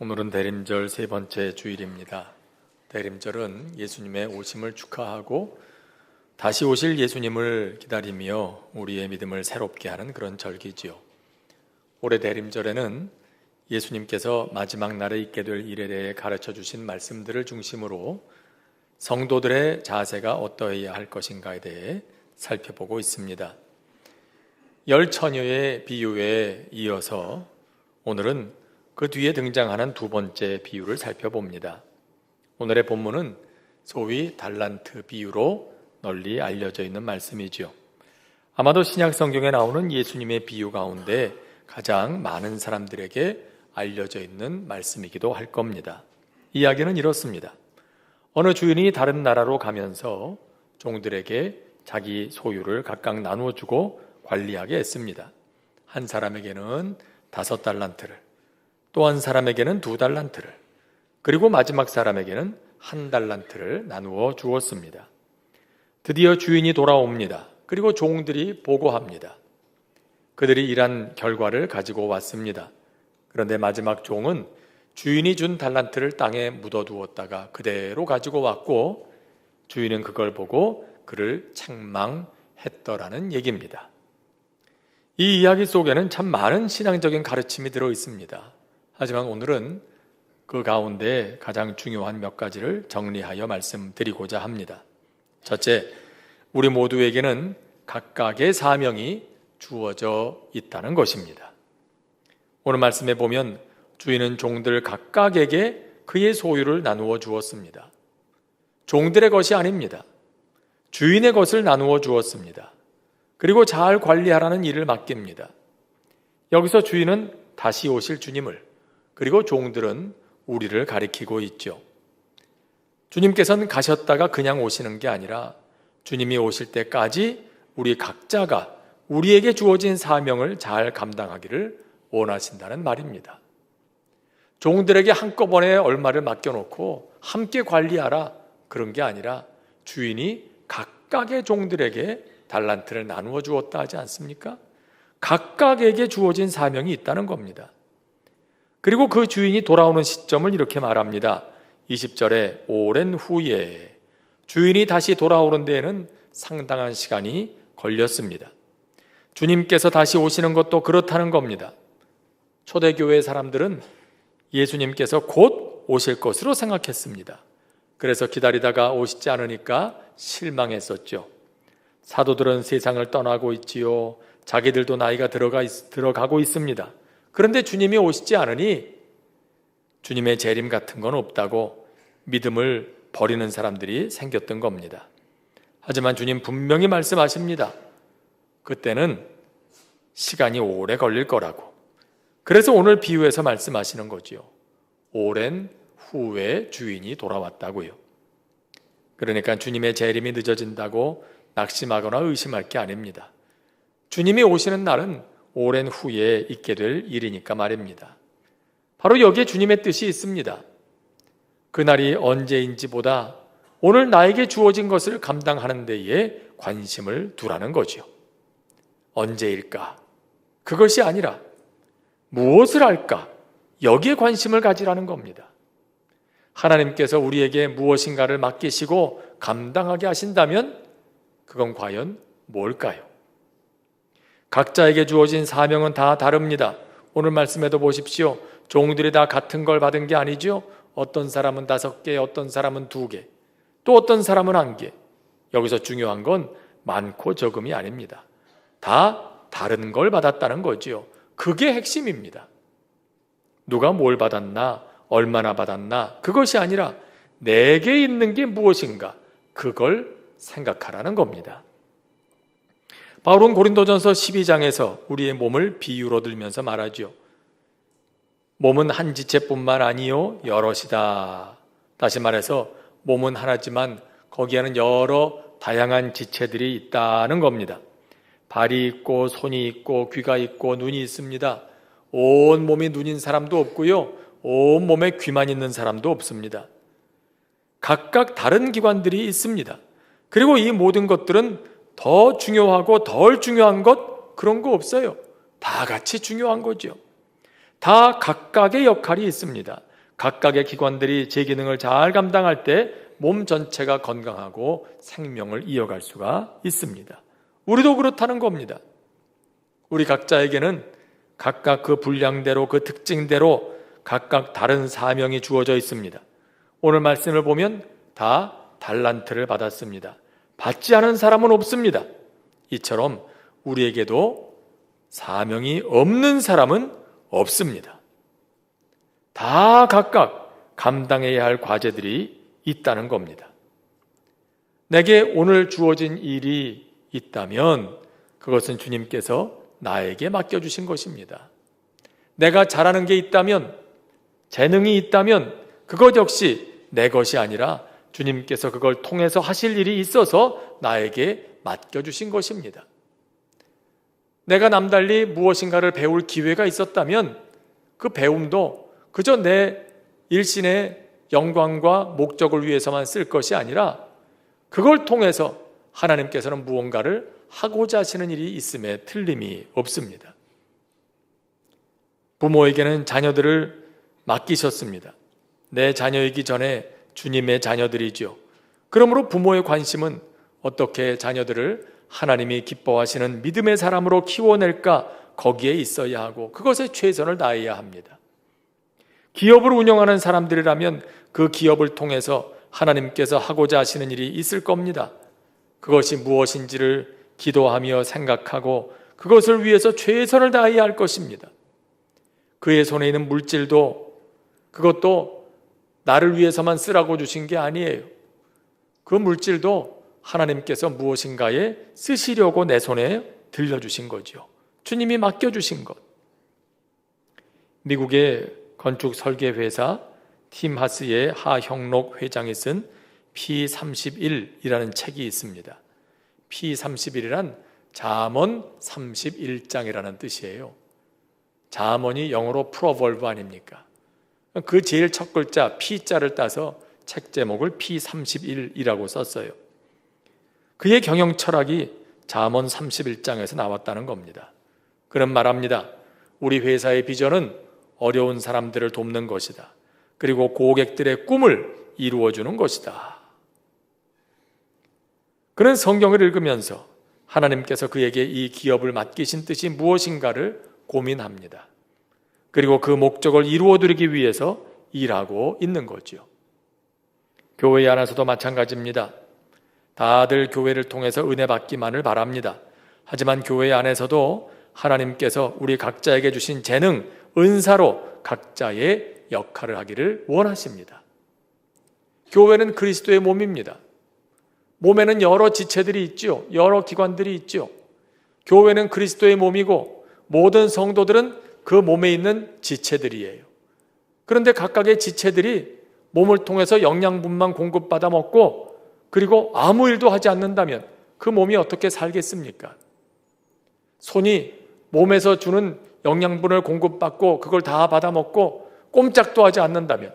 오늘은 대림절 세 번째 주일입니다. 대림절은 예수님의 오심을 축하하고 다시 오실 예수님을 기다리며 우리의 믿음을 새롭게 하는 그런 절기지요. 올해 대림절에는 예수님께서 마지막 날에 있게 될 일에 대해 가르쳐 주신 말씀들을 중심으로 성도들의 자세가 어떠해야 할 것인가에 대해 살펴보고 있습니다. 열 처녀의 비유에 이어서 오늘은 그 뒤에 등장하는 두 번째 비유를 살펴봅니다. 오늘의 본문은 소위 달란트 비유로 널리 알려져 있는 말씀이죠. 아마도 신약 성경에 나오는 예수님의 비유 가운데 가장 많은 사람들에게 알려져 있는 말씀이기도 할 겁니다. 이야기는 이렇습니다. 어느 주인이 다른 나라로 가면서 종들에게 자기 소유를 각각 나누어주고 관리하게 했습니다. 한 사람에게는 5달란트를, 또 한 사람에게는 2달란트를, 그리고 마지막 사람에게는 1달란트를 나누어 주었습니다. 드디어 주인이 돌아옵니다. 그리고 종들이 보고합니다. 그들이 일한 결과를 가지고 왔습니다. 그런데 마지막 종은 주인이 준 달란트를 땅에 묻어두었다가 그대로 가지고 왔고, 주인은 그걸 보고 그를 책망했더라는 얘기입니다. 이 이야기 속에는 참 많은 신앙적인 가르침이 들어 있습니다. 하지만 오늘은 그 가운데 가장 중요한 몇 가지를 정리하여 말씀드리고자 합니다. 첫째, 우리 모두에게는 각각의 사명이 주어져 있다는 것입니다. 오늘 말씀에 보면 주인은 종들 각각에게 그의 소유를 나누어 주었습니다. 종들의 것이 아닙니다. 주인의 것을 나누어 주었습니다. 그리고 잘 관리하라는 일을 맡깁니다. 여기서 주인은 다시 오실 주님을, 그리고 종들은 우리를 가리키고 있죠. 주님께서는 가셨다가 그냥 오시는 게 아니라 주님이 오실 때까지 우리 각자가 우리에게 주어진 사명을 잘 감당하기를 원하신다는 말입니다. 종들에게 한꺼번에 얼마를 맡겨놓고 함께 관리하라, 그런 게 아니라 주인이 각각의 종들에게 달란트를 나누어 주었다 하지 않습니까? 각각에게 주어진 사명이 있다는 겁니다. 그리고 그 주인이 돌아오는 시점을 이렇게 말합니다. 20절에 오랜 후에, 주인이 다시 돌아오는 데에는 상당한 시간이 걸렸습니다. 주님께서 다시 오시는 것도 그렇다는 겁니다. 초대교회 사람들은 예수님께서 곧 오실 것으로 생각했습니다. 그래서 기다리다가 오시지 않으니까 실망했었죠. 사도들은 세상을 떠나고 있지요. 자기들도 나이가 들어가고 있습니다. 그런데 주님이 오시지 않으니 주님의 재림 같은 건 없다고 믿음을 버리는 사람들이 생겼던 겁니다. 하지만 주님 분명히 말씀하십니다. 그때는 시간이 오래 걸릴 거라고. 그래서 오늘 비유에서 말씀하시는 거지요. 오랜 후에 주인이 돌아왔다고요. 그러니까 주님의 재림이 늦어진다고 낙심하거나 의심할 게 아닙니다. 주님이 오시는 날은 오랜 후에 있게 될 일이니까 말입니다. 바로 여기에 주님의 뜻이 있습니다. 그날이 언제인지보다 오늘 나에게 주어진 것을 감당하는 데에 관심을 두라는 거죠. 언제일까? 그것이 아니라 무엇을 할까? 여기에 관심을 가지라는 겁니다. 하나님께서 우리에게 무엇인가를 맡기시고 감당하게 하신다면 그건 과연 뭘까요? 각자에게 주어진 사명은 다 다릅니다. 오늘 말씀에도 보십시오. 종들이 다 같은 걸 받은 게 아니죠. 어떤 사람은 5개, 어떤 사람은 2개, 또 어떤 사람은 1개. 여기서 중요한 건 많고 적음이 아닙니다. 다 다른 걸 받았다는 거지요. 그게 핵심입니다. 누가 뭘 받았나, 얼마나 받았나, 그것이 아니라 내게 있는 게 무엇인가, 그걸 생각하라는 겁니다. 바울은 고린도전서 12장에서 우리의 몸을 비유로 들면서 말하죠. 몸은 한 지체뿐만 아니요 여럿이다. 다시 말해서 몸은 하나지만 거기에는 여러 다양한 지체들이 있다는 겁니다. 발이 있고 손이 있고 귀가 있고 눈이 있습니다. 온 몸이 눈인 사람도 없고요, 온 몸에 귀만 있는 사람도 없습니다. 각각 다른 기관들이 있습니다. 그리고 이 모든 것들은 더 중요하고 덜 중요한 것, 그런 거 없어요. 다 같이 중요한 거죠. 다 각각의 역할이 있습니다. 각각의 기관들이 제 기능을 잘 감당할 때 몸 전체가 건강하고 생명을 이어갈 수가 있습니다. 우리도 그렇다는 겁니다. 우리 각자에게는 각각 그 분량대로, 그 특징대로 각각 다른 사명이 주어져 있습니다. 오늘 말씀을 보면 다 달란트를 받았습니다. 받지 않은 사람은 없습니다. 이처럼 우리에게도 사명이 없는 사람은 없습니다. 다 각각 감당해야 할 과제들이 있다는 겁니다. 내게 오늘 주어진 일이 있다면 그것은 주님께서 나에게 맡겨주신 것입니다. 내가 잘하는 게 있다면, 재능이 있다면 그것 역시 내 것이 아니라 주님께서 그걸 통해서 하실 일이 있어서 나에게 맡겨주신 것입니다. 내가 남달리 무엇인가를 배울 기회가 있었다면 그 배움도 그저 내 일신의 영광과 목적을 위해서만 쓸 것이 아니라 그걸 통해서 하나님께서는 무언가를 하고자 하시는 일이 있음에 틀림이 없습니다. 부모에게는 자녀들을 맡기셨습니다. 내 자녀이기 전에 주님의 자녀들이죠. 그러므로 부모의 관심은 어떻게 자녀들을 하나님이 기뻐하시는 믿음의 사람으로 키워낼까 거기에 있어야 하고 그것에 최선을 다해야 합니다. 기업을 운영하는 사람들이라면 그 기업을 통해서 하나님께서 하고자 하시는 일이 있을 겁니다. 그것이 무엇인지를 기도하며 생각하고 그것을 위해서 최선을 다해야 할 것입니다. 그의 손에 있는 물질도 그것도 나를 위해서만 쓰라고 주신 게 아니에요. 그 물질도 하나님께서 무엇인가에 쓰시려고 내 손에 들려주신 거죠. 주님이 맡겨주신 것. 미국의 건축 설계회사 팀하스의 하형록 회장이 쓴 P31이라는 책이 있습니다. P31이란 잠언 31장이라는 뜻이에요. 잠언이 영어로 프로벌브 아닙니까? 그 제일 첫 글자 P자를 따서 책 제목을 P31이라고 썼어요. 그의 경영 철학이 잠언 31장에서 나왔다는 겁니다. 그는 말합니다. 우리 회사의 비전은 어려운 사람들을 돕는 것이다. 그리고 고객들의 꿈을 이루어주는 것이다. 그는 성경을 읽으면서 하나님께서 그에게 이 기업을 맡기신 뜻이 무엇인가를 고민합니다. 그리고 그 목적을 이루어드리기 위해서 일하고 있는 거죠. 교회 안에서도 마찬가지입니다. 다들 교회를 통해서 은혜 받기만을 바랍니다. 하지만 교회 안에서도 하나님께서 우리 각자에게 주신 재능, 은사로 각자의 역할을 하기를 원하십니다. 교회는 그리스도의 몸입니다. 몸에는 여러 지체들이 있죠. 여러 기관들이 있죠. 교회는 그리스도의 몸이고 모든 성도들은 그 몸에 있는 지체들이에요. 그런데 각각의 지체들이 몸을 통해서 영양분만 공급받아 먹고 그리고 아무 일도 하지 않는다면 그 몸이 어떻게 살겠습니까? 손이 몸에서 주는 영양분을 공급받고 그걸 다 받아 먹고 꼼짝도 하지 않는다면,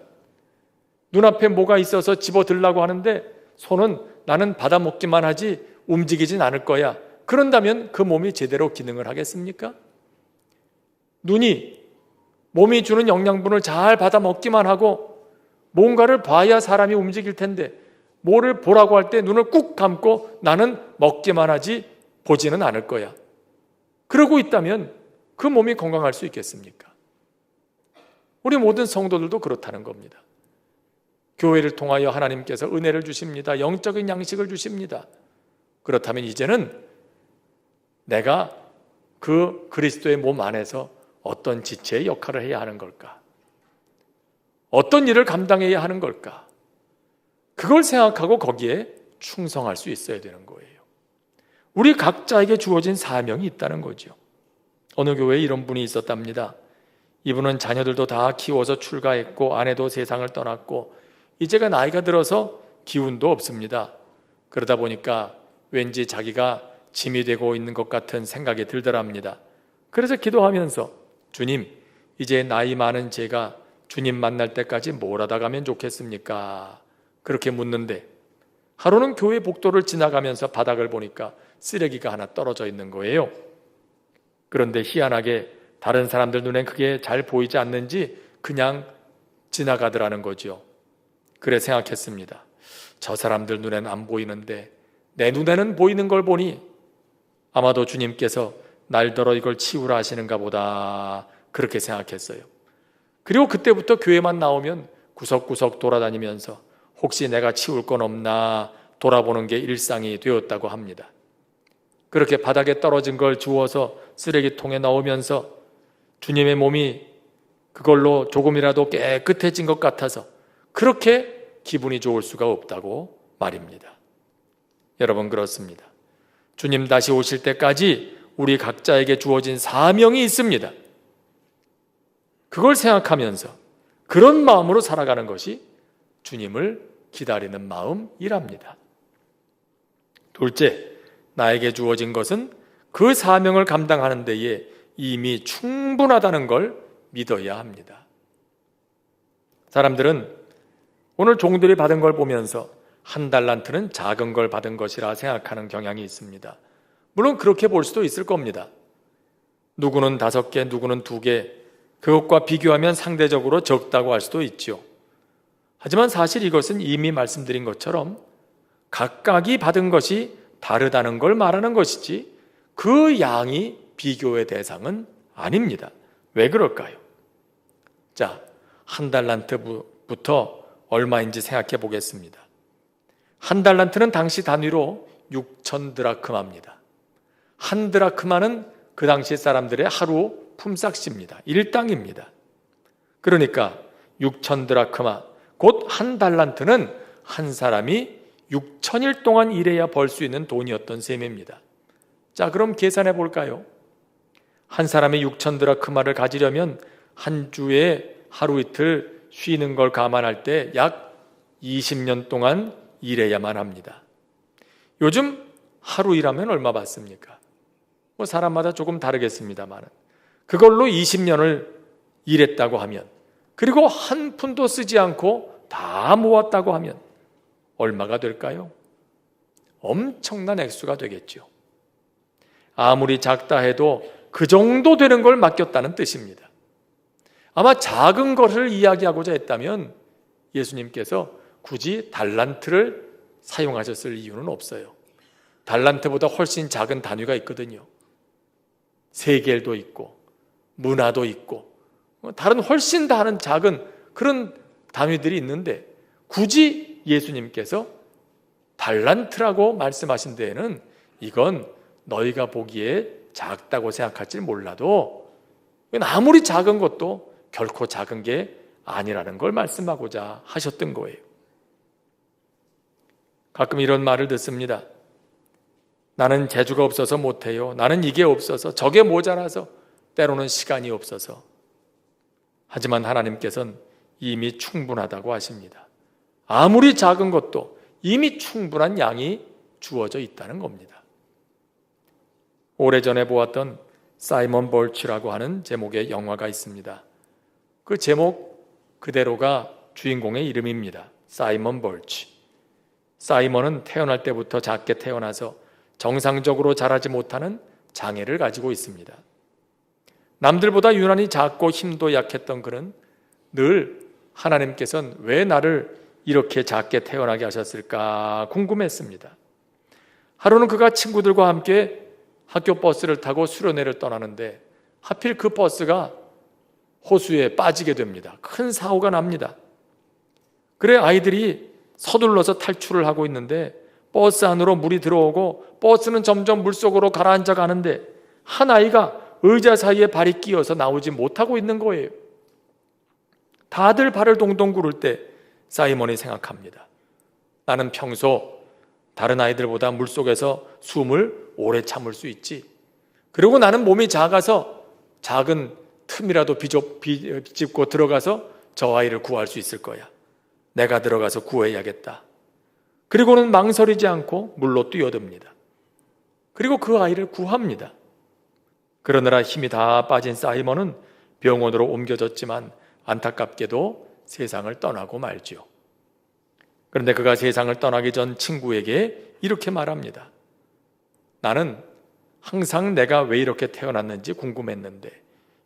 눈앞에 뭐가 있어서 집어들라고 하는데 손은 나는 받아 먹기만 하지 움직이진 않을 거야. 그런다면 그 몸이 제대로 기능을 하겠습니까? 눈이 몸이 주는 영양분을 잘 받아 먹기만 하고 뭔가를 봐야 사람이 움직일 텐데 뭐를 보라고 할 때 눈을 꾹 감고 나는 먹기만 하지 보지는 않을 거야. 그러고 있다면 그 몸이 건강할 수 있겠습니까? 우리 모든 성도들도 그렇다는 겁니다. 교회를 통하여 하나님께서 은혜를 주십니다. 영적인 양식을 주십니다. 그렇다면 이제는 내가 그 그리스도의 몸 안에서 어떤 지체의 역할을 해야 하는 걸까? 어떤 일을 감당해야 하는 걸까? 그걸 생각하고 거기에 충성할 수 있어야 되는 거예요. 우리 각자에게 주어진 사명이 있다는 거죠. 어느 교회에 이런 분이 있었답니다. 이분은 자녀들도 다 키워서 출가했고 아내도 세상을 떠났고 이제가 나이가 들어서 기운도 없습니다. 그러다 보니까 왠지 자기가 짐이 되고 있는 것 같은 생각이 들더랍니다. 그래서 기도하면서 주님, 이제 나이 많은 제가 주님 만날 때까지 뭘 하다 가면 좋겠습니까? 그렇게 묻는데 하루는 교회 복도를 지나가면서 바닥을 보니까 쓰레기가 하나 떨어져 있는 거예요. 그런데 희한하게 다른 사람들 눈엔 그게 잘 보이지 않는지 그냥 지나가더라는 거죠. 그래 생각했습니다. 저 사람들 눈에는 안 보이는데 내 눈에는 보이는 걸 보니 아마도 주님께서 날더러 이걸 치우라 하시는가 보다, 그렇게 생각했어요. 그리고 그때부터 교회만 나오면 구석구석 돌아다니면서 혹시 내가 치울 건 없나 돌아보는 게 일상이 되었다고 합니다. 그렇게 바닥에 떨어진 걸 주워서 쓰레기통에 넣으면서 주님의 몸이 그걸로 조금이라도 깨끗해진 것 같아서 그렇게 기분이 좋을 수가 없다고 말입니다. 여러분, 그렇습니다. 주님 다시 오실 때까지 우리 각자에게 주어진 사명이 있습니다. 그걸 생각하면서 그런 마음으로 살아가는 것이 주님을 기다리는 마음이랍니다. 둘째, 나에게 주어진 것은 그 사명을 감당하는 데에 이미 충분하다는 걸 믿어야 합니다. 사람들은 오늘 종들이 받은 걸 보면서 한 달란트는 작은 걸 받은 것이라 생각하는 경향이 있습니다. 물론 그렇게 볼 수도 있을 겁니다. 누구는 5개, 누구는 2개, 그것과 비교하면 상대적으로 적다고 할 수도 있죠. 하지만 사실 이것은 이미 말씀드린 것처럼 각각이 받은 것이 다르다는 걸 말하는 것이지 그 양이 비교의 대상은 아닙니다. 왜 그럴까요? 자, 한 달란트부터 얼마인지 생각해 보겠습니다. 한 달란트는 당시 단위로 6,000드라크마입니다. 한 드라크마는 그 당시 사람들의 하루 품삯입니다. 일당입니다. 그러니까 6,000드라크마, 곧 한 달란트는 한 사람이 6,000일 동안 일해야 벌 수 있는 돈이었던 셈입니다. 자, 그럼 계산해 볼까요? 한 사람이 6,000드라크마를 가지려면 한 주에 하루 이틀 쉬는 걸 감안할 때 약 20년 동안 일해야만 합니다. 요즘 하루 일하면 얼마 받습니까? 뭐 사람마다 조금 다르겠습니다만 그걸로 20년을 일했다고 하면, 그리고 한 푼도 쓰지 않고 다 모았다고 하면 얼마가 될까요? 엄청난 액수가 되겠죠. 아무리 작다 해도 그 정도 되는 걸 맡겼다는 뜻입니다. 아마 작은 것을 이야기하고자 했다면 예수님께서 굳이 달란트를 사용하셨을 이유는 없어요. 달란트보다 훨씬 작은 단위가 있거든요. 세겔도 있고 문화도 있고 다른 훨씬 다른 작은 그런 단위들이 있는데 굳이 예수님께서 달란트라고 말씀하신 데에는 이건 너희가 보기에 작다고 생각할지 몰라도 아무리 작은 것도 결코 작은 게 아니라는 걸 말씀하고자 하셨던 거예요. 가끔 이런 말을 듣습니다. 나는 재주가 없어서 못해요. 나는 이게 없어서, 저게 모자라서, 때로는 시간이 없어서. 하지만 하나님께서는 이미 충분하다고 하십니다. 아무리 작은 것도 이미 충분한 양이 주어져 있다는 겁니다. 오래전에 보았던 사이먼 벌치라고 하는 제목의 영화가 있습니다. 그 제목 그대로가 주인공의 이름입니다. 사이먼 벌치. 사이먼은 태어날 때부터 작게 태어나서 정상적으로 자라지 못하는 장애를 가지고 있습니다. 남들보다 유난히 작고 힘도 약했던 그는 늘 하나님께서는 왜 나를 이렇게 작게 태어나게 하셨을까 궁금했습니다. 하루는 그가 친구들과 함께 학교 버스를 타고 수련회를 떠나는데 하필 그 버스가 호수에 빠지게 됩니다. 큰 사고가 납니다. 그래 아이들이 서둘러서 탈출을 하고 있는데 버스 안으로 물이 들어오고 버스는 점점 물속으로 가라앉아 가는데 한 아이가 의자 사이에 발이 끼어서 나오지 못하고 있는 거예요. 다들 발을 동동 구를 때 사이먼이 생각합니다. 나는 평소 다른 아이들보다 물속에서 숨을 오래 참을 수 있지. 그리고 나는 몸이 작아서 작은 틈이라도 비집고 들어가서 저 아이를 구할 수 있을 거야. 내가 들어가서 구해야겠다. 그리고는 망설이지 않고 물로 뛰어듭니다. 그리고 그 아이를 구합니다. 그러느라 힘이 다 빠진 사이먼은 병원으로 옮겨졌지만 안타깝게도 세상을 떠나고 말지요. 그런데 그가 세상을 떠나기 전 친구에게 이렇게 말합니다. 나는 항상 내가 왜 이렇게 태어났는지 궁금했는데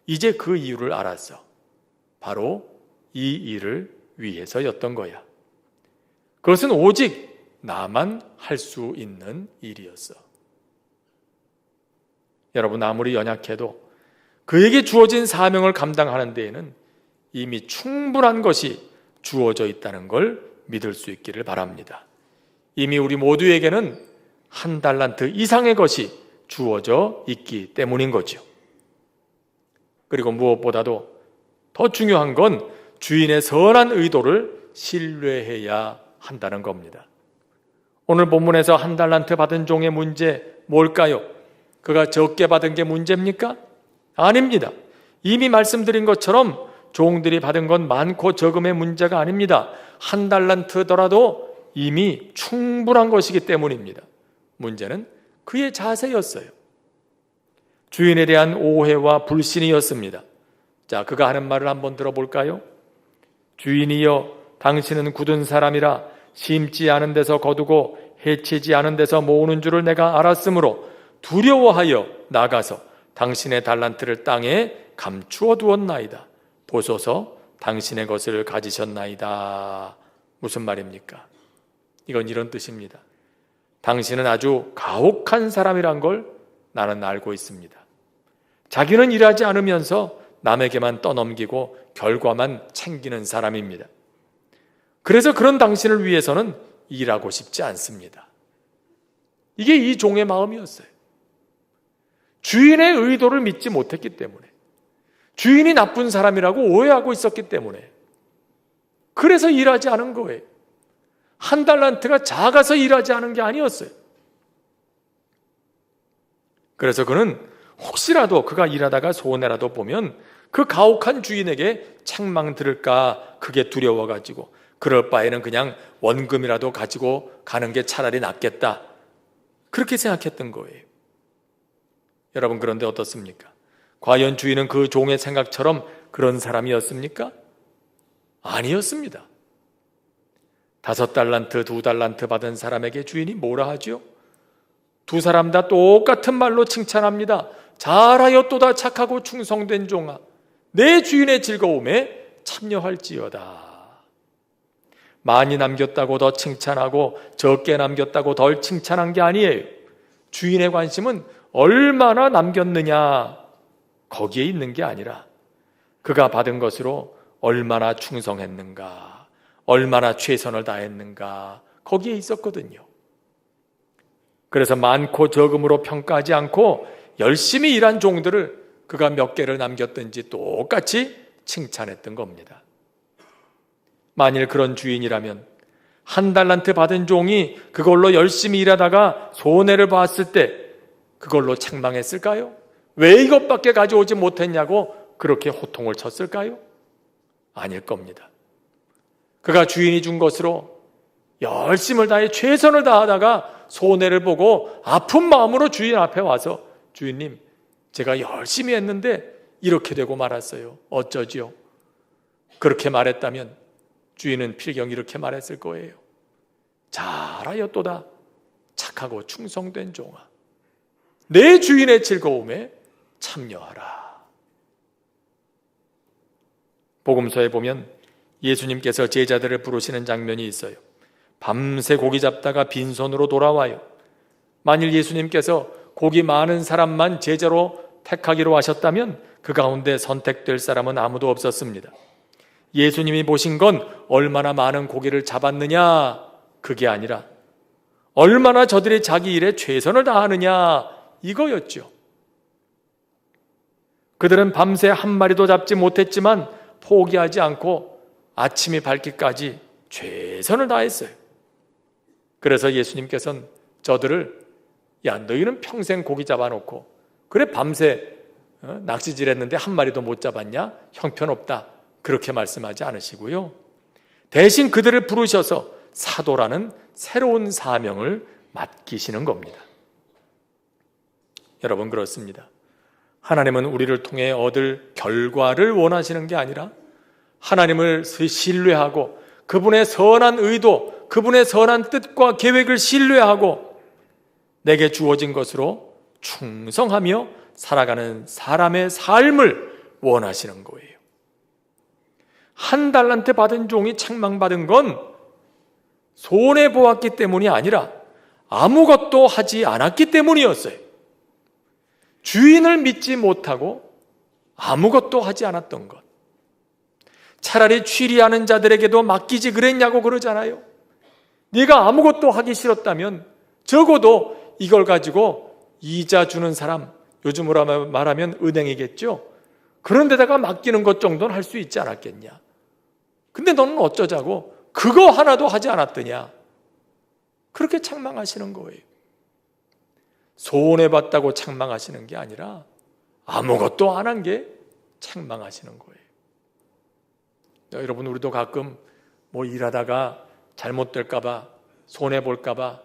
이제 그 이유를 알았어. 바로 이 일을 위해서였던 거야. 그것은 오직 나만 할 수 있는 일이었어. 여러분, 아무리 연약해도 그에게 주어진 사명을 감당하는 데에는 이미 충분한 것이 주어져 있다는 걸 믿을 수 있기를 바랍니다. 이미 우리 모두에게는 1달란트 이상의 것이 주어져 있기 때문인 거죠. 그리고 무엇보다도 더 중요한 건 주인의 선한 의도를 신뢰해야 한다는 겁니다. 오늘 본문에서 1달란트 받은 종의 문제 뭘까요? 그가 적게 받은 게 문제입니까? 아닙니다. 이미 말씀드린 것처럼 종들이 받은 건 많고 적음의 문제가 아닙니다. 1달란트더라도 이미 충분한 것이기 때문입니다. 문제는 그의 자세였어요. 주인에 대한 오해와 불신이었습니다. 자, 그가 하는 말을 한번 들어볼까요? 주인이여, 당신은 굳은 사람이라 심지 않은 데서 거두고 해치지 않은 데서 모으는 줄을 내가 알았으므로 두려워하여 나가서 당신의 달란트를 땅에 감추어 두었나이다. 보소서, 당신의 것을 가지셨나이다. 무슨 말입니까? 이건 이런 뜻입니다. 당신은 아주 가혹한 사람이란 걸 나는 알고 있습니다. 자기는 일하지 않으면서 남에게만 떠넘기고 결과만 챙기는 사람입니다. 그래서 그런 당신을 위해서는 일하고 싶지 않습니다. 이게 이 종의 마음이었어요. 주인의 의도를 믿지 못했기 때문에, 주인이 나쁜 사람이라고 오해하고 있었기 때문에, 그래서 일하지 않은 거예요. 1달란트가 작아서 일하지 않은 게 아니었어요. 그래서 그는 혹시라도 그가 일하다가 손해라도 보면 그 가혹한 주인에게 책망 들을까 그게 두려워가지고 그럴 바에는 그냥 원금이라도 가지고 가는 게 차라리 낫겠다, 그렇게 생각했던 거예요. 여러분, 그런데 어떻습니까? 과연 주인은 그 종의 생각처럼 그런 사람이었습니까? 아니었습니다. 5달란트, 2달란트 받은 사람에게 주인이 뭐라 하죠? 두 사람 다 똑같은 말로 칭찬합니다. 잘하였도다 착하고 충성된 종아, 내 주인의 즐거움에 참여할지어다. 많이 남겼다고 더 칭찬하고 적게 남겼다고 덜 칭찬한 게 아니에요. 주인의 관심은 얼마나 남겼느냐, 거기에 있는 게 아니라 그가 받은 것으로 얼마나 충성했는가, 얼마나 최선을 다했는가, 거기에 있었거든요. 그래서 많고 적음으로 평가하지 않고 열심히 일한 종들을 그가 몇 개를 남겼든지 똑같이 칭찬했던 겁니다. 만일 그런 주인이라면 1달란트 받은 종이 그걸로 열심히 일하다가 손해를 봤을 때 그걸로 책망했을까요? 왜 이것밖에 가져오지 못했냐고 그렇게 호통을 쳤을까요? 아닐 겁니다. 그가 주인이 준 것으로 열심을 다해 최선을 다하다가 손해를 보고 아픈 마음으로 주인 앞에 와서, 주인님, 제가 열심히 했는데 이렇게 되고 말았어요. 어쩌지요? 그렇게 말했다면 주인은 필경 이렇게 말했을 거예요. 잘하였도다 착하고 충성된 종아, 내 주인의 즐거움에 참여하라. 복음서에 보면 예수님께서 제자들을 부르시는 장면이 있어요. 밤새 고기 잡다가 빈손으로 돌아와요. 만일 예수님께서 고기 많은 사람만 제자로 택하기로 하셨다면 그 가운데 선택될 사람은 아무도 없었습니다. 예수님이 보신 건 얼마나 많은 고기를 잡았느냐, 그게 아니라 얼마나 저들이 자기 일에 최선을 다하느냐, 이거였죠. 그들은 밤새 한 마리도 잡지 못했지만 포기하지 않고 아침이 밝기까지 최선을 다했어요. 그래서 예수님께서는 저들을, 야, 너희는 평생 고기 잡아놓고 그래 밤새 낚시질했는데 한 마리도 못 잡았냐? 형편없다, 그렇게 말씀하지 않으시고요. 대신 그들을 부르셔서 사도라는 새로운 사명을 맡기시는 겁니다. 여러분, 그렇습니다. 하나님은 우리를 통해 얻을 결과를 원하시는 게 아니라 하나님을 신뢰하고 그분의 선한 의도, 그분의 선한 뜻과 계획을 신뢰하고 내게 주어진 것으로 충성하며 살아가는 사람의 삶을 원하시는 거예요. 한 달란트 받은 종이 책망받은 건 손해보았기 때문이 아니라 아무것도 하지 않았기 때문이었어요. 주인을 믿지 못하고 아무것도 하지 않았던 것. 차라리 취리하는 자들에게도 맡기지 그랬냐고 그러잖아요. 네가 아무것도 하기 싫었다면 적어도 이걸 가지고 이자 주는 사람, 요즘으로 말하면 은행이겠죠. 그런 데다가 맡기는 것 정도는 할 수 있지 않았겠냐. 근데 너는 어쩌자고 그거 하나도 하지 않았더냐. 그렇게 책망하시는 거예요. 손해봤다고 책망하시는 게 아니라 아무것도 안 한 게 책망하시는 거예요. 여러분, 우리도 가끔 뭐 일하다가 잘못될까봐, 손해볼까봐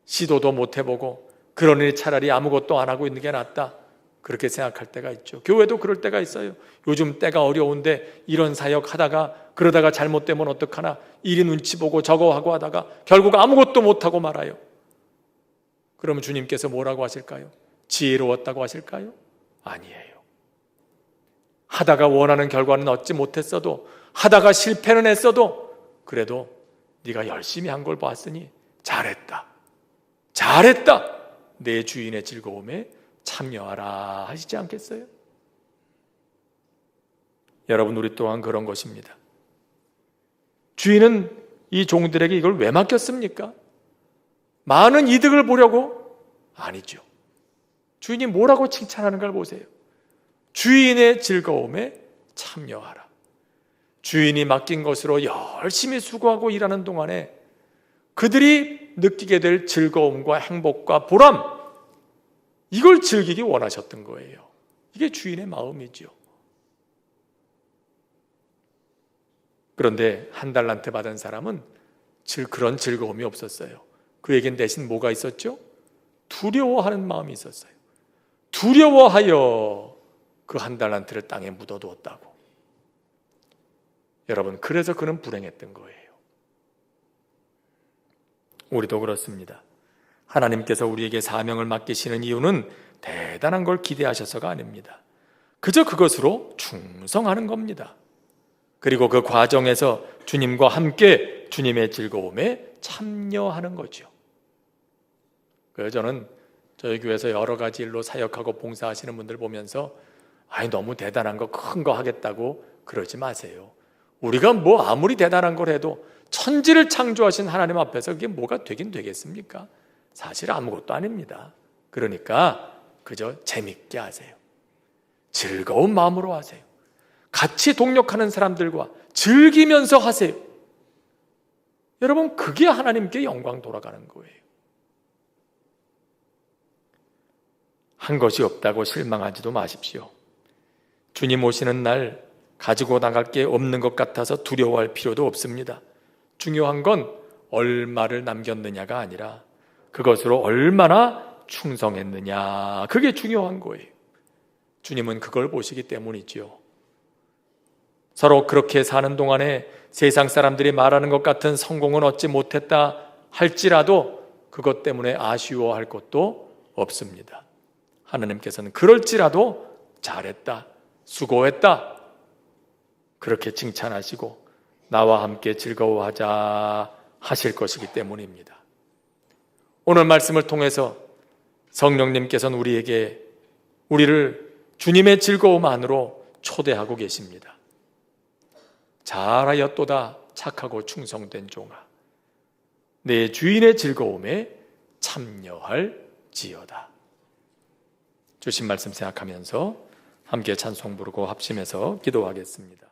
시도도 못 해보고 그러니 차라리 아무것도 안 하고 있는 게 낫다, 그렇게 생각할 때가 있죠. 교회도 그럴 때가 있어요. 요즘 때가 어려운데 이런 사역 하다가 그러다가 잘못되면 어떡하나, 이리 눈치 보고 저거 하고 하다가 결국 아무것도 못하고 말아요. 그러면 주님께서 뭐라고 하실까요? 지혜로웠다고 하실까요? 아니에요. 하다가 원하는 결과는 얻지 못했어도, 하다가 실패는 했어도 그래도 네가 열심히 한 걸 봤으니 잘했다, 잘했다, 내 주인의 즐거움에 참여하라 하시지 않겠어요? 여러분, 우리 또한 그런 것입니다. 주인은 이 종들에게 이걸 왜 맡겼습니까? 많은 이득을 보려고? 아니죠. 주인이 뭐라고 칭찬하는 걸 보세요. 주인의 즐거움에 참여하라. 주인이 맡긴 것으로 열심히 수고하고 일하는 동안에 그들이 느끼게 될 즐거움과 행복과 보람, 이걸 즐기기 원하셨던 거예요. 이게 주인의 마음이죠. 그런데 한 달란트 받은 사람은 그런 즐거움이 없었어요. 그에겐 대신 뭐가 있었죠? 두려워하는 마음이 있었어요. 두려워하여 그 한 달란트를 땅에 묻어두었다고. 여러분, 그래서 그는 불행했던 거예요. 우리도 그렇습니다. 하나님께서 우리에게 사명을 맡기시는 이유는 대단한 걸 기대하셔서가 아닙니다. 그저 그것으로 충성하는 겁니다. 그리고 그 과정에서 주님과 함께 주님의 즐거움에 참여하는 거죠. 그래서 저는 저희 교회에서 여러 가지 일로 사역하고 봉사하시는 분들 보면서 너무 대단한 거, 큰 거 하겠다고 그러지 마세요. 우리가 뭐 아무리 대단한 걸 해도 천지를 창조하신 하나님 앞에서 그게 뭐가 되긴 되겠습니까? 사실 아무것도 아닙니다. 그러니까 그저 재밌게 하세요. 즐거운 마음으로 하세요. 같이 동력하는 사람들과 즐기면서 하세요. 여러분, 그게 하나님께 영광 돌아가는 거예요. 한 것이 없다고 실망하지도 마십시오. 주님 오시는 날 가지고 나갈 게 없는 것 같아서 두려워할 필요도 없습니다. 중요한 건 얼마를 남겼느냐가 아니라 그것으로 얼마나 충성했느냐, 그게 중요한 거예요. 주님은 그걸 보시기 때문이지요. 서로 그렇게 사는 동안에 세상 사람들이 말하는 것 같은 성공은 얻지 못했다 할지라도 그것 때문에 아쉬워할 것도 없습니다. 하나님께서는 그럴지라도 잘했다, 수고했다, 그렇게 칭찬하시고 나와 함께 즐거워하자 하실 것이기 때문입니다. 오늘 말씀을 통해서 성령님께서는 우리를 주님의 즐거움 안으로 초대하고 계십니다. 잘하였도다 착하고 충성된 종아, 내 주인의 즐거움에 참여할지어다. 주신 말씀 생각하면서 함께 찬송 부르고 합심해서 기도하겠습니다.